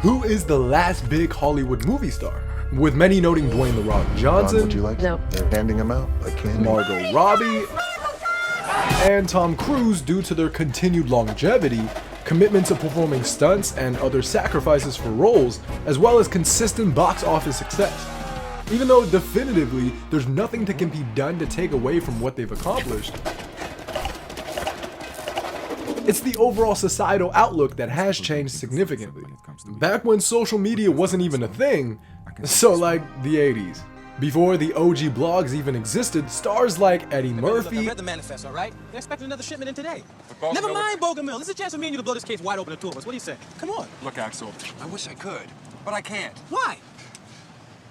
who is the last big Hollywood movie star? With many noting Dwayne "The Rock" Johnson, Would you like? No. They're handing them out like candy. Margot Robbie, and Tom Cruise due to their continued longevity, commitment to performing stunts, and other sacrifices for roles, as well as consistent box office success. Even though definitively there's nothing that can be done to take away from what they've accomplished, it's the overall societal outlook that has changed significantly. Back when social media wasn't even a thing, so like the 80s. Before the OG blogs even existed, stars like Eddie Murphy. I read the manifest, all right? They're expecting another shipment in today. Never mind Bogomil. This is a chance for me and you to blow this case wide open to two of us. What do you say? Come on. Look, Axel, I wish I could, but I can't. Why?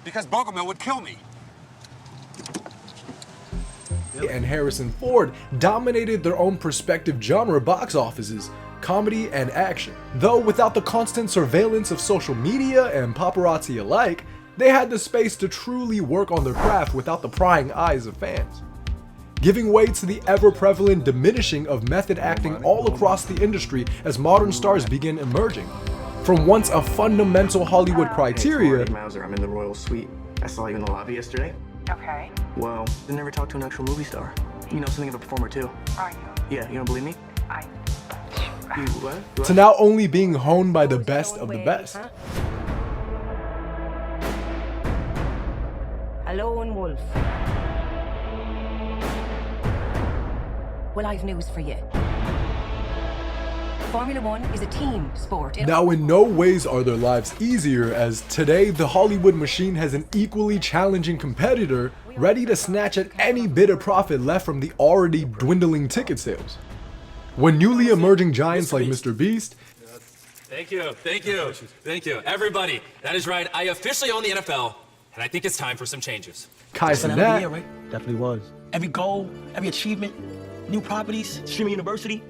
Because Bogomil would kill me. And Harrison Ford dominated their own prospective genre box offices, comedy and action. Though without the constant surveillance of social media and paparazzi alike, they had the space to truly work on their craft without the prying eyes of fans. Giving way to the ever-prevalent diminishing of method acting all across the industry as modern stars begin emerging. From once a fundamental Hollywood criteria, Mauser, I'm in the royal suite. I saw you in the lobby yesterday. Okay. Well, I never talked to an actual movie star. You know something of a performer too. Are you? Yeah, you don't believe me? You what? to now only being honed by the best of the best. Lone Wolf. Well, I've news for you. Formula One is a team sport. Now, in no ways are their lives easier, as today the Hollywood machine has an equally challenging competitor ready to snatch at any bit of profit left from the already dwindling ticket sales. When newly emerging giants like Mr. Beast, Thank you, everybody. That is right. I officially own the NFL, and I think it's time for some changes. Kai Year, Cenat, right? Definitely was. Every goal, every achievement, new properties, streaming university.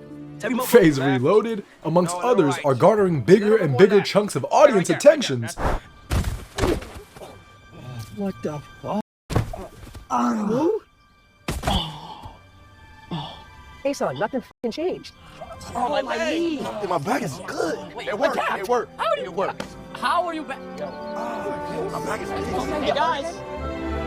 Every Phase Reloaded, amongst others, are garnering bigger and bigger chunks of audience attentions. What the fuck? Hey, son, nothing f***ing changed. Oh, my knee. My back is good. It worked. It worked. It worked. How are you back? Hey, guys.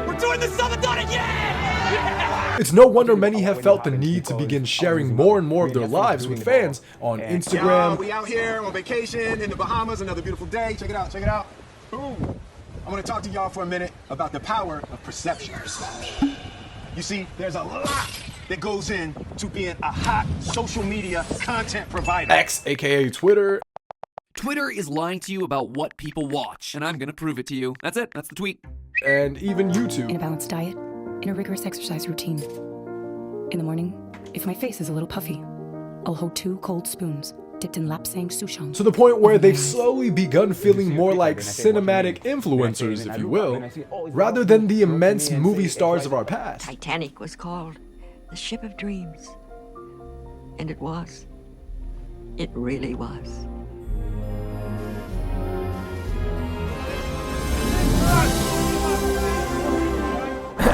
We're doing the Southern Done again! Yeah! It's no wonder many have felt the need to begin sharing more and more of their lives with fans on Y'all, Instagram, we out here on vacation in the Bahamas. Another beautiful day. Check it out. Check it out. Boom. I want to talk to y'all for a minute about the power of perception. You see, there's a lot that goes in to being a hot social media content provider. X, aka Twitter, Twitter is lying to you about what people watch, and I'm gonna prove it to you. That's it. That's the tweet. and even In a YouTube. balanced diet, in a rigorous exercise routine. In the morning, if my face is a little puffy, I'll hold 2 cold spoons dipped in lapsang souchong. To the point where they've slowly begun feeling more like cinematic influencers, if you will, rather than the immense movie stars of our past. Titanic was called the Ship of Dreams. And it was. It really was.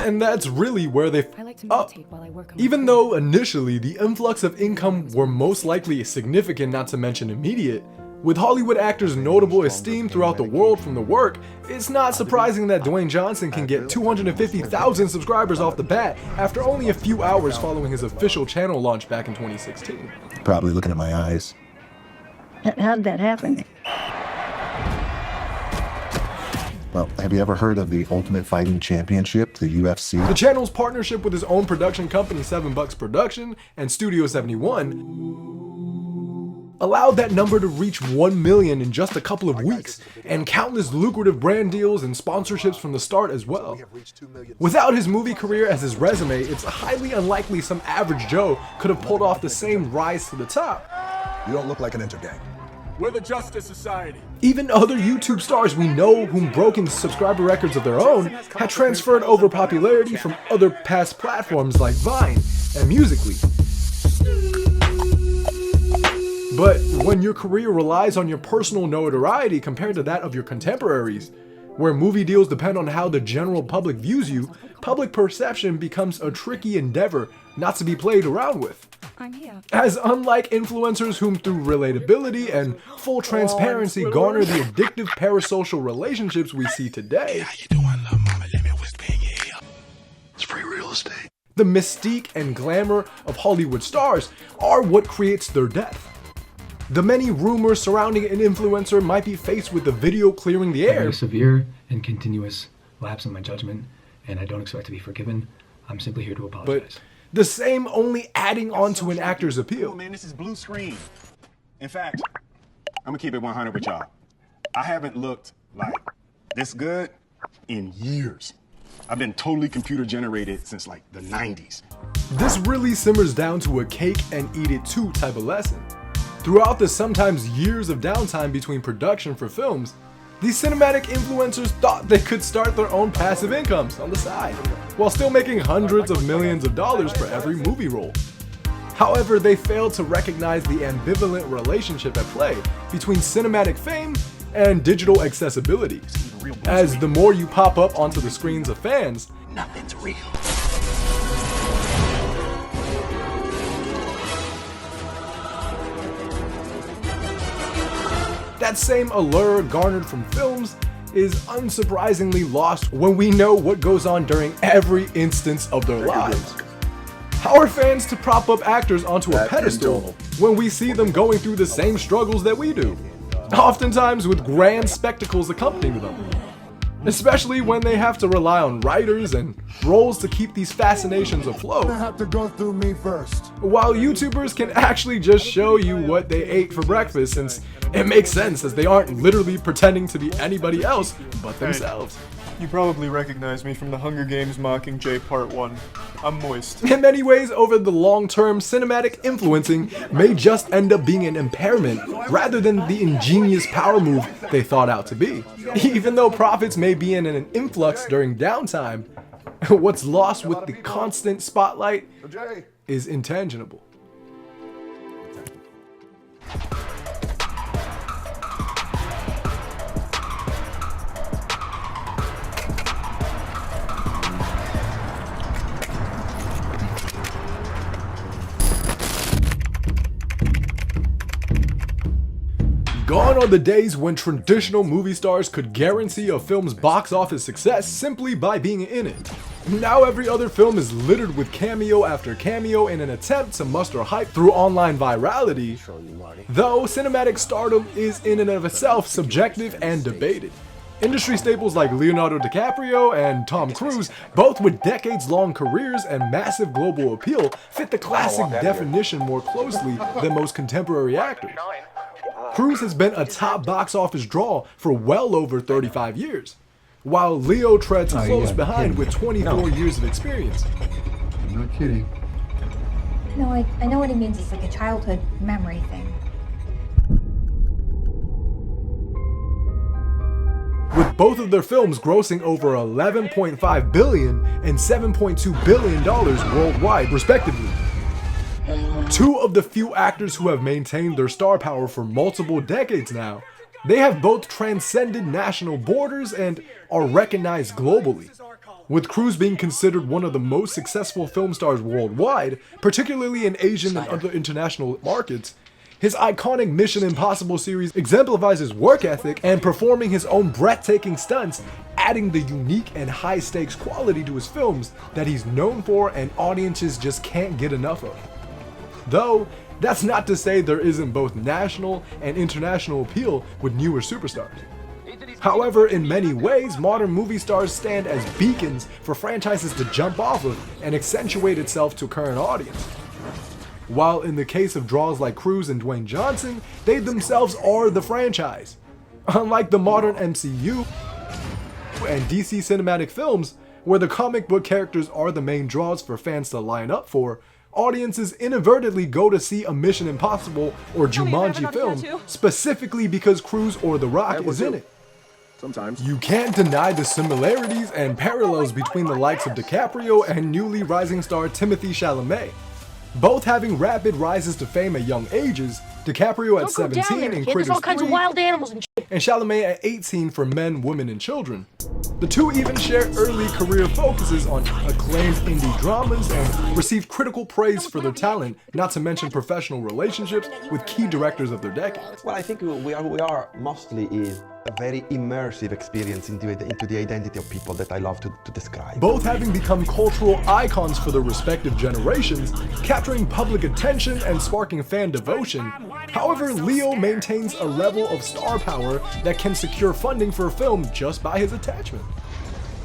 And that's really where they I like to up. meditate while I work on my Even craft. though initially the influx of income were most likely significant, not to mention immediate, with Hollywood actors' notable esteem throughout the world from the work, it's not surprising that Dwayne Johnson can get 250,000 subscribers off the bat after only a few hours following his official channel launch back in 2016. Probably looking at my eyes. How did that happen? Well, have you ever heard of the Ultimate Fighting Championship, the UFC? The channel's partnership with his own production company, 7 Bucks Production and Studio 71, allowed that number to reach 1 million in just a couple of weeks, and countless lucrative brand deals and sponsorships from the start as well. Without his movie career as his resume, it's highly unlikely some average Joe could have pulled off the same rise to the top. You don't look like an intergang. We're the Justice Society. Even other YouTube stars we know whom broken subscriber records of their own had transferred over popularity from other past platforms like Vine and Musical.ly. But when your career relies on your personal notoriety compared to that of your contemporaries, where movie deals depend on how the general public views you, public perception becomes a tricky endeavor not to be played around with. I'm here. As unlike influencers whom through relatability and full transparency garner the addictive parasocial relationships we see today, It's free real estate. the mystique and glamour of Hollywood stars are what creates their death. The many rumors surrounding an influencer might be faced with the video clearing the I had air. a severe and continuous lapse in my judgment, and I don't expect to be forgiven. I'm simply here to apologize. But the same only adding on to an actor's appeal. Man, this is blue screen. In fact, I'm gonna keep it 100 with y'all. I haven't looked like this good in years. I've been totally computer generated since like the 90s. This really simmers down to a cake and eat it too type of lesson. Throughout the sometimes years of downtime between production for films, these cinematic influencers thought they could start their own passive incomes on the side, while still making hundreds of millions of dollars for every movie role. However, they failed to recognize the ambivalent relationship at play between cinematic fame and digital accessibility, as the more you pop up onto the screens of fans, Nothing's real. that same allure garnered from films is unsurprisingly lost when we know what goes on during every instance of their lives. How are fans to prop up actors onto a pedestal when we see them going through the same struggles that we do? Oftentimes with grand spectacles accompanying them. Especially when they have to rely on writers and roles to keep these fascinations afloat. Have to go through me first. While YouTubers can actually just show you what they ate for breakfast, since it makes sense as they aren't literally pretending to be anybody else but themselves. You probably recognize me from the Hunger Games Mockingjay Part 1. I'm moist. In many ways, over the long term, cinematic influencing may just end up being an impairment rather than the ingenious power move they thought out to be. Even though profits may be in an influx during downtime, what's lost with the constant spotlight is intangible. Gone are the days when traditional movie stars could guarantee a film's box office success simply by being in it. Now every other film is littered with cameo after cameo in an attempt to muster hype through online virality, though cinematic stardom is in and of itself subjective and debated. Industry staples like Leonardo DiCaprio and Tom Cruise, both with decades-long careers and massive global appeal, fit the classic definition more closely than most contemporary actors. Cruise has been a top box office draw for well over 35 years, while Leo treads close behind with 24 years of experience. I'm not kidding. No, I know what he means. It's like a childhood memory thing. With both of their films grossing over $11.5 billion and $7.2 billion worldwide, respectively. Two of the few actors who have maintained their star power for multiple decades now, they have both transcended national borders and are recognized globally. With Cruise being considered one of the most successful film stars worldwide, particularly in Asian and other international markets, his iconic Mission Impossible series exemplifies his work ethic and performing his own breathtaking stunts, adding the unique and high-stakes quality to his films that he's known for and audiences just can't get enough of. Though, that's not to say there isn't both national and international appeal with newer superstars. However, in many ways, modern movie stars stand as beacons for franchises to jump off of and accentuate itself to a current audience. While in the case of draws like Cruise and Dwayne Johnson, they themselves are the franchise. Unlike the modern MCU and DC cinematic films, where the comic book characters are the main draws for fans to line up for, audiences inadvertently go to see a Mission Impossible or Jumanji film specifically because Cruise or The Rock is in it. Sometimes. You can't deny the similarities and parallels between the likes of DiCaprio and newly rising star Timothée Chalamet. Both having rapid rises to fame at young ages, DiCaprio at 17 in There's Critters all kinds 3, of wild animals and shit. and Chalamet at 18 for Men, Women, and Children. The two even share early career focuses on acclaimed indie dramas and receive critical praise for their talent, not to mention professional relationships with key directors of their decade. Well, I think we are mostly is a very immersive experience into the identity of people that I love to describe. Both having become cultural icons for their respective generations, capturing public attention and sparking fan devotion. However, Leo maintains a level of star power that can secure funding for a film just by his attachment,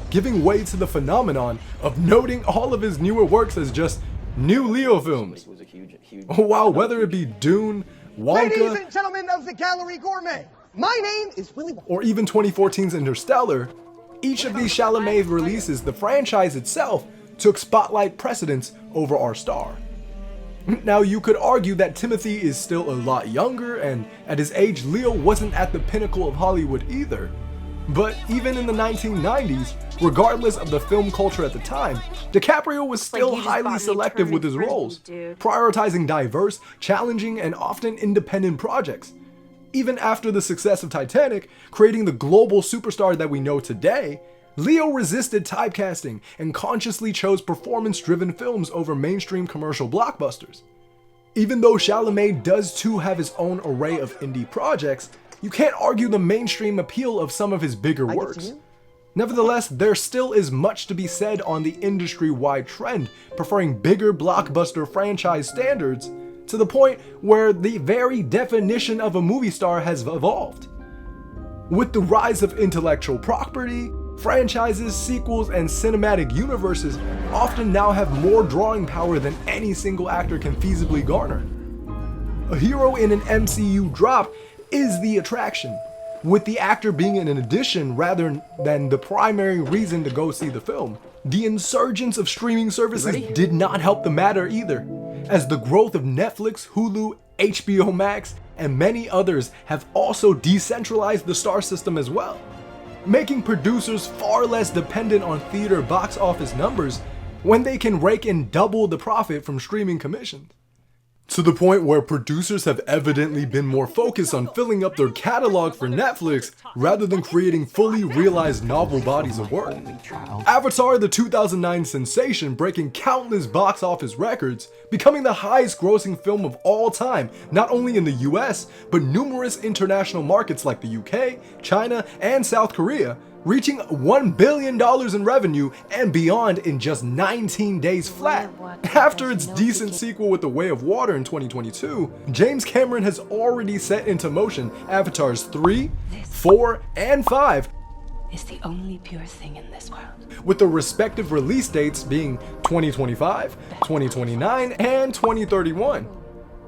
giving way to the phenomenon of noting all of his newer works as just new Leo films. While whether it be Dune, Wonka, Ladies and gentlemen of the Gallery Gourmet, my name is Willy Wonka. or even 2014's Interstellar, each of these Chalamet releases, the franchise itself took spotlight precedence over our star. Now, you could argue that Timothy is still a lot younger, and at his age, Leo wasn't at the pinnacle of Hollywood either. But even in the 1990s, regardless of the film culture at the time, DiCaprio was still highly selective with his roles, prioritizing diverse, challenging, and often independent projects. Even after the success of Titanic, creating the global superstar that we know today, Leo resisted typecasting and consciously chose performance-driven films over mainstream commercial blockbusters. Even though Chalamet does too have his own array of indie projects, you can't argue the mainstream appeal of some of his bigger works. Nevertheless, there still is much to be said on the industry-wide trend, preferring bigger blockbuster franchise standards, to the point where the very definition of a movie star has evolved. With the rise of intellectual property, franchises, sequels, and cinematic universes often now have more drawing power than any single actor can feasibly garner. A hero in an MCU drop is the attraction, with the actor being an addition rather than the primary reason to go see the film. The insurgence of streaming services did not help the matter either, as the growth of Netflix, Hulu, HBO Max, and many others have also decentralized the star system as well, making producers far less dependent on theater box office numbers when they can rake in double the profit from streaming commissions. To the point where producers have evidently been more focused on filling up their catalog for Netflix rather than creating fully realized novel bodies of work. Avatar, the 2009 sensation, breaking countless box office records, becoming the highest grossing film of all time, not only in the US, but numerous international markets like the UK, China, and South Korea, reaching $1 billion in revenue and beyond in just 19 days flat. After its decent sequel with The Way of Water in 2022, James Cameron has already set into motion Avatars 3, 4, and 5, is the only pure thing in this world, with the respective release dates being 2025, 2029, and 2031.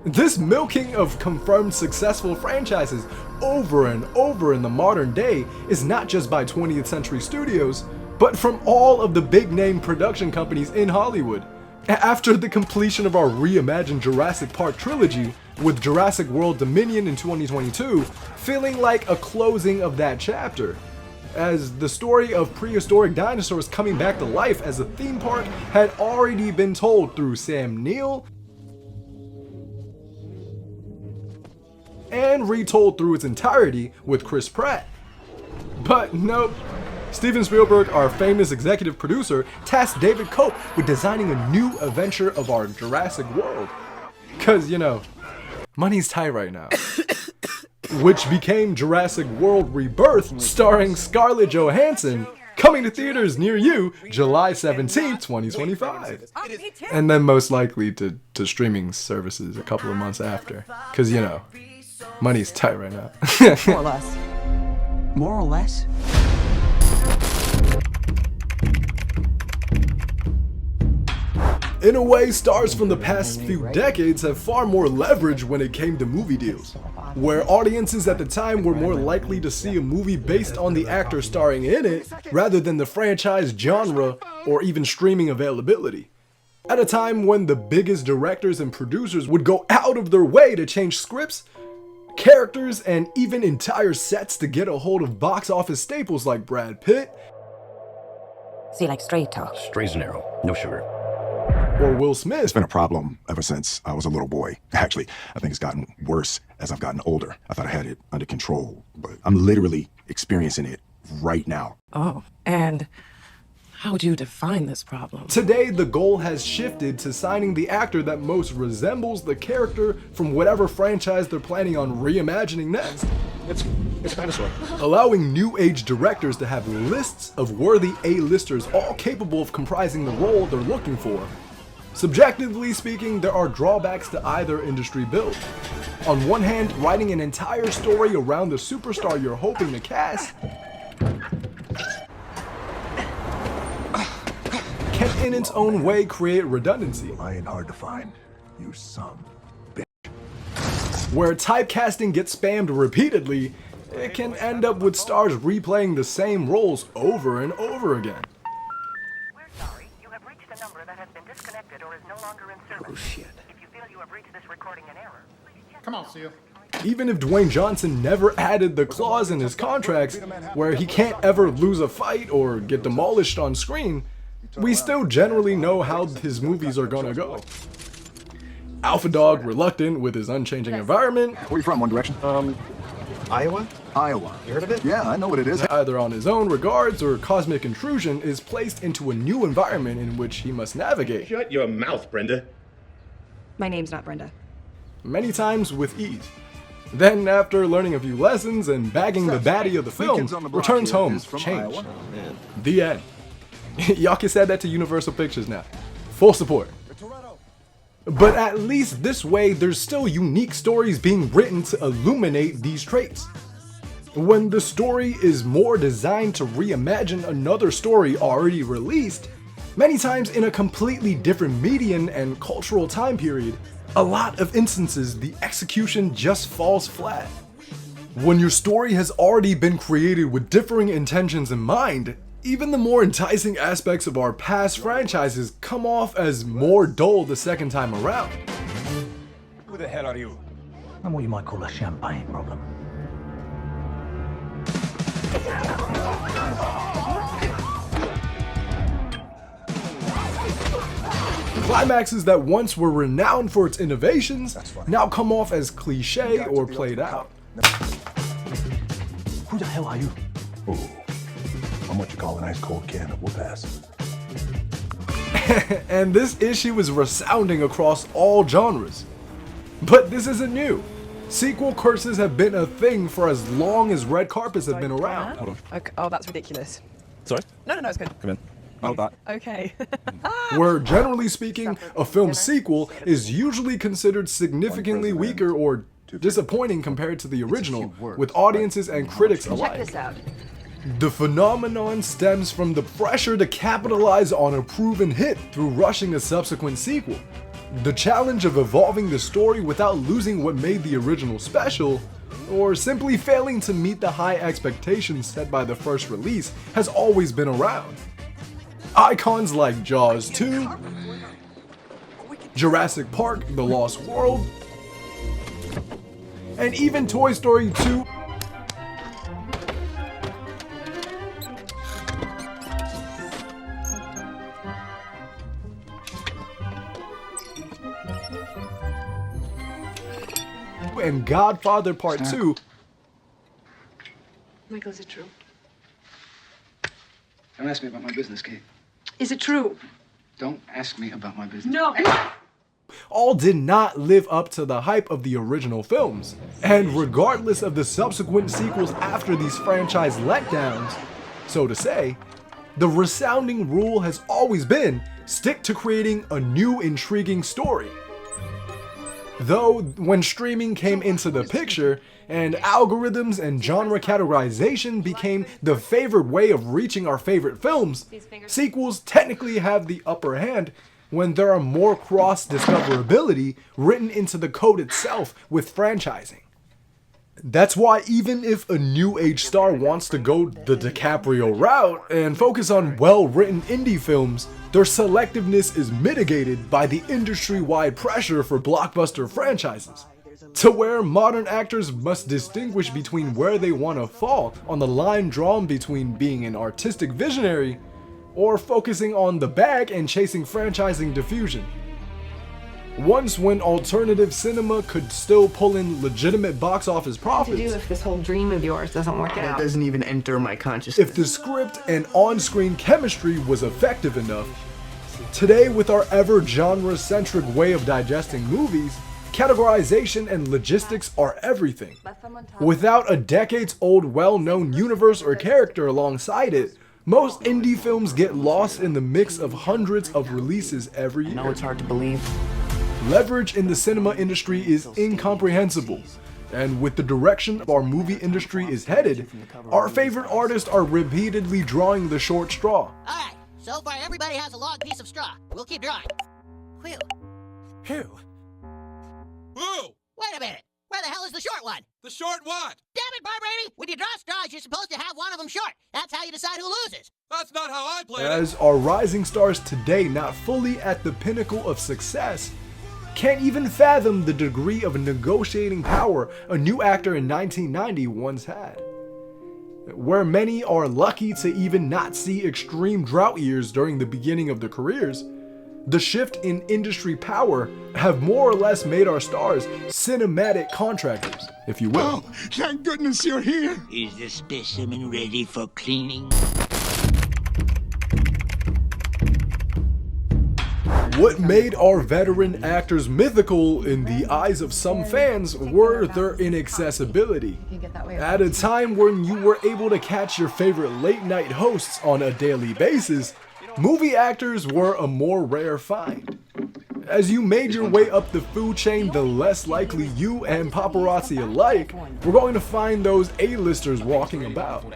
This milking of confirmed successful franchises over and over in the modern day is not just by 20th Century Studios, but from all of the big name production companies in Hollywood. After the completion of our reimagined Jurassic Park trilogy, with Jurassic World Dominion in 2022 feeling like a closing of that chapter, as the story of prehistoric dinosaurs coming back to life as a theme park had already been told through Sam Neill, and retold through its entirety with Chris Pratt. But nope, Steven Spielberg, our famous executive producer, tasked David Koepp with designing a new adventure of our Jurassic World. Cause, you know, money's tight right now. Which became Jurassic World Rebirth, starring Scarlett Johansson, coming to theaters near you July 17th, 2025. And then most likely to streaming services a couple of months after. Cause, you know, money's tight right now. More or less. More or less? In a way, stars from the past few decades have far more leverage when it came to movie deals, where audiences at the time were more likely to see a movie based on the actor starring in it rather than the franchise genre or even streaming availability. At a time when the biggest directors and producers would go out of their way to change scripts, characters, and even entire sets to get a hold of box office staples like Brad Pitt. See, like straight talk. Straight's narrow, no sugar. or Will Smith. It's been a problem ever since I was a little boy. Actually, I think it's gotten worse as I've gotten older. I thought I had it under control, but I'm literally experiencing it right now. Oh, and how would you define this problem? Today, the goal has shifted to signing the actor that most resembles the character from whatever franchise they're planning on reimagining next. It's kind of sort. Allowing new age directors to have lists of worthy A-listers all capable of comprising the role they're looking for. Subjectively speaking, there are drawbacks to either industry build. On one hand, writing an entire story around the superstar you're hoping to cast can in its own way create redundancy. I ain't hard to find, you son. Where typecasting gets spammed repeatedly, it can end up with stars replaying the same roles over and over again. We're sorry. You have reached a number that has been disconnected or is no longer in service. Oh shit. If you feel you have reached this recording in error, please check. Come on, Seal. Even if Dwayne Johnson never added the clause in his contracts where he can't ever lose a fight or get demolished on screen, we still generally know how his movies are gonna go. Alpha Dog reluctant with his unchanging environment. Where you from, One Direction? Iowa? Iowa. You heard of it? Yeah, I know what it is. Either on his own regards or cosmic intrusion is placed into a new environment in which he must navigate. Shut your mouth, Brenda. My name's not Brenda. Many times with ease. Then, after learning a few lessons and bagging the baddie of the film, returns home changed. The end. Y'all can say that to Universal Pictures now. Full support. But at least this way, there's still unique stories being written to illuminate these traits. When the story is more designed to reimagine another story already released, many times in a completely different medium and cultural time period, a lot of instances the execution just falls flat. When your story has already been created with differing intentions in mind, even the more enticing aspects of our past franchises come off as more dull the second time around. Who the hell are you? I'm what you might call a champagne problem. Climaxes that once were renowned for its innovations now come off as cliche or played out. Who the hell are you? Oh, I'm what you call an ice cold can of whoop-ass. And this issue is resounding across all genres. But this isn't new. Sequel curses have been a thing for as long as red carpets have been around. Hold on. Okay. Oh, that's ridiculous. Sorry? No, it's good. Come in. Hold that. Okay. Where, generally speaking, a film's sequel is usually considered significantly weaker or disappointing compared to the original, with audiences and critics alike. Check this out. The phenomenon stems from the pressure to capitalize on a proven hit through rushing a subsequent sequel. The challenge of evolving the story without losing what made the original special, or simply failing to meet the high expectations set by the first release, has always been around. Icons like Jaws 2, Jurassic Park: The Lost World, and even Toy Story 2 and Godfather Part 2. Michael, is it true? Don't ask me about my business, Kate. Is it true? Don't ask me about my business. No. All did not live up to the hype of the original films. And regardless of the subsequent sequels after these franchise letdowns, so to say, the resounding rule has always been stick to creating a new intriguing story. Though, when streaming came into the picture, and algorithms and genre categorization became the favored way of reaching our favorite films, sequels technically have the upper hand when there are more cross-discoverability written into the code itself with franchising. That's why even if a new age star wants to go the DiCaprio route and focus on well-written indie films, their selectiveness is mitigated by the industry-wide pressure for blockbuster franchises, to where modern actors must distinguish between where they want to fall on the line drawn between being an artistic visionary or focusing on the bag and chasing franchising diffusion. Once when alternative cinema could still pull in legitimate box office profits. What to do if this whole dream of yours doesn't work out? It doesn't even enter my consciousness. If the script and on-screen chemistry was effective enough. Today, with our ever genre-centric way of digesting movies, categorization and logistics are everything. Without a decades-old well-known universe or character alongside it, most indie films get lost in the mix of hundreds of releases every year. I know it's hard to believe. Leverage in the cinema industry is incomprehensible, and with the direction our movie industry is headed, our favorite artists are repeatedly drawing the short straw. Alright, so far everybody has a long piece of straw. We'll keep drawing. Whew. Who? Wait a minute! Where the hell is the short one? The short what? Damn it, Barbrady! When you draw straws, you're supposed to have one of them short. That's how you decide who loses. That's not how I play it. As our rising stars today, not fully at the pinnacle of success, can't even fathom the degree of negotiating power a new actor in 1990 once had. Where many are lucky to even not see extreme drought years during the beginning of their careers, the shift in industry power have more or less made our stars cinematic contractors, if you will. Oh, thank goodness you're here. Is the specimen ready for cleaning? What made our veteran actors mythical in the eyes of some fans were their inaccessibility. At a time when you were able to catch your favorite late night hosts on a daily basis, movie actors were a more rare find. As you made your way up the food chain, the less likely you and paparazzi alike were going to find those A-listers walking about.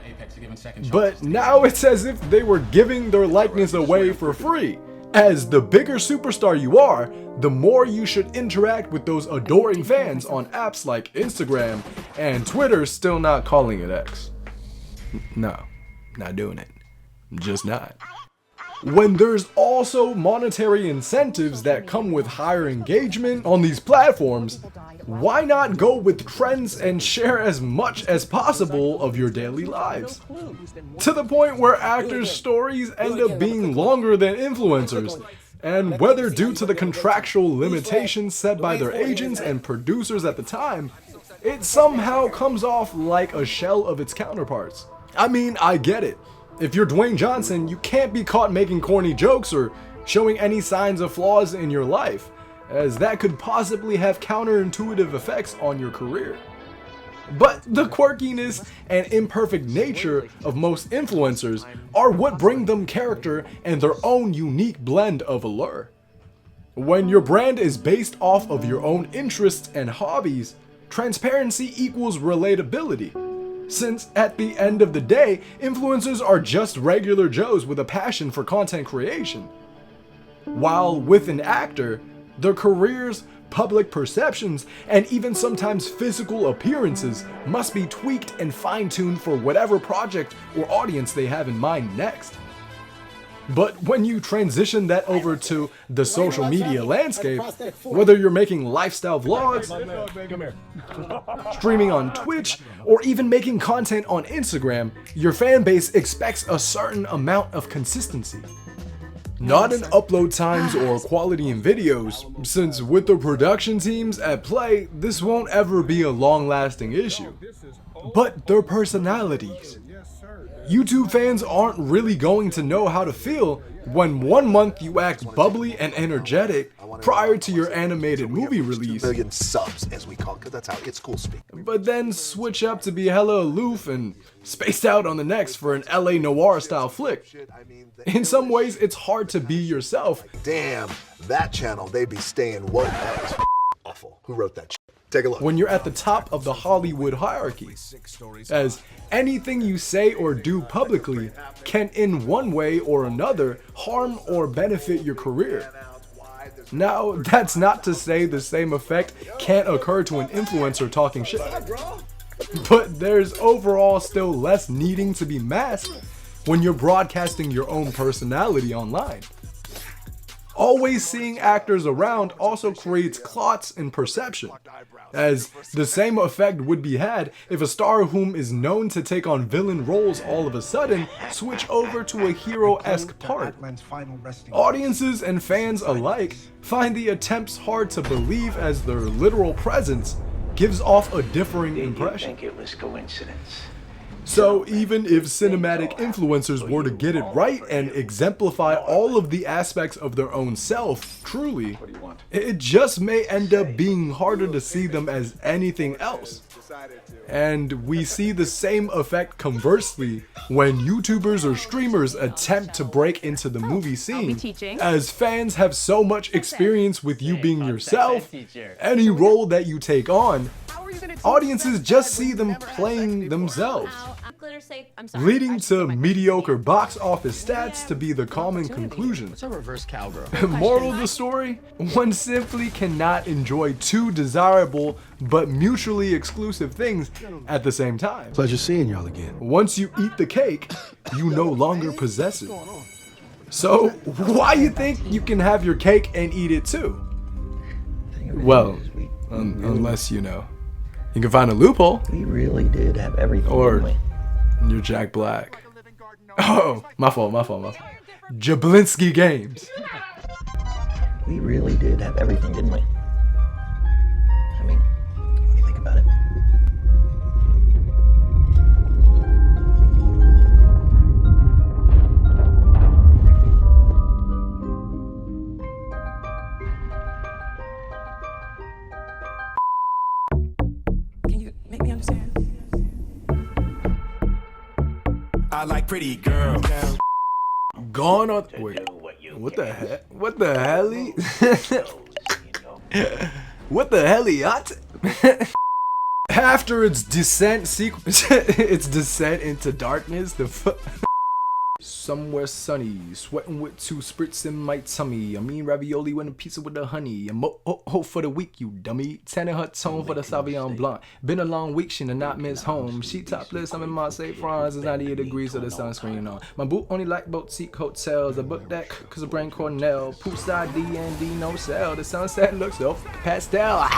But now it's as if they were giving their likeness away for free. As the bigger superstar you are, the more you should interact with those adoring fans on apps like Instagram and Twitter, still not calling it X. No, not doing it. Just not. When there's also monetary incentives that come with higher engagement on these platforms, why not go with trends and share as much as possible of your daily lives? To the point where actors' stories end up being longer than influencers, and whether due to the contractual limitations set by their agents and producers at the time, it somehow comes off like a shell of its counterparts. I mean, I get it. If you're Dwayne Johnson, you can't be caught making corny jokes or showing any signs of flaws in your life, as that could possibly have counterintuitive effects on your career. But the quirkiness and imperfect nature of most influencers are what bring them character and their own unique blend of allure. When your brand is based off of your own interests and hobbies, transparency equals relatability. Since at the end of the day, influencers are just regular Joes with a passion for content creation. While with an actor, their careers, public perceptions, and even sometimes physical appearances must be tweaked and fine-tuned for whatever project or audience they have in mind next. But when you transition that over to the social media landscape, whether you're making lifestyle vlogs, streaming on Twitch, or even making content on Instagram, your fan base expects a certain amount of consistency. Not in upload times or quality in videos, since with the production teams at play, this won't ever be a long-lasting issue. But their personalities. YouTube fans aren't really going to know how to feel when 1 month you act bubbly and energetic prior to your animated movie release, 2 million subs, as we call it, because that's how it's cool speak. but then switch up to be hella aloof and spaced out on the next for an LA noir style flick. In some ways, it's hard to be yourself. Damn, that channel, they be staying woke. That was awful. Who wrote that shit? Take a look. When you're at the top of the Hollywood hierarchy, as anything you say or do publicly can in one way or another harm or benefit your career. Now, that's not to say the same effect can't occur to an influencer talking shit, but there's overall still less needing to be masked when you're broadcasting your own personality online. Always seeing actors around also creates clots in perception, as the same effect would be had if a star whom is known to take on villain roles all of a sudden switch over to a hero-esque part. Audiences and fans alike find the attempts hard to believe, as their literal presence gives off a differing impression. I think it was coincidence. So even if cinematic influencers were to get it right and exemplify all of the aspects of their own self truly, it just may end up being harder to see them as anything else. And we see the same effect conversely when YouTubers or streamers attempt to break into the movie scene, as fans have so much experience with you being yourself. Any role that you take on, audiences just see them playing themselves, leading to mediocre box office stats to be the common conclusion. What's a reverse cowgirl? Moral of the story? One simply cannot enjoy two desirable but mutually exclusive things at the same time. Pleasure seeing y'all again. Once you eat the cake, you no longer possess it. So why you think you can have your cake and eat it too? Well, unless you know, you can find a loophole. We really did have everything. Or you're Jack Black. Oh, my fault. Jablinski Games. We really did have everything, didn't we? I mean, what do you think about it? Can you make me understand? I like pretty girls. Gone on. Wait. What the heck? What the hell? What the hell? After its descent sequence, its descent into darkness, somewhere sunny, sweating with 2 spritz in my tummy. I mean ravioli with a pizza with the honey. I'm hope for the week, you dummy. Tanning her tone for the Sauvignon Blanc. Been a long week, she did not miss home. She topless, I'm in Marseille, France. It's 98 degrees, so the sunscreen on. My boot only like boutique hotels. I booked that cause of Brain Cornell. Poolside D&D, no sell. The sunset looks so pastel.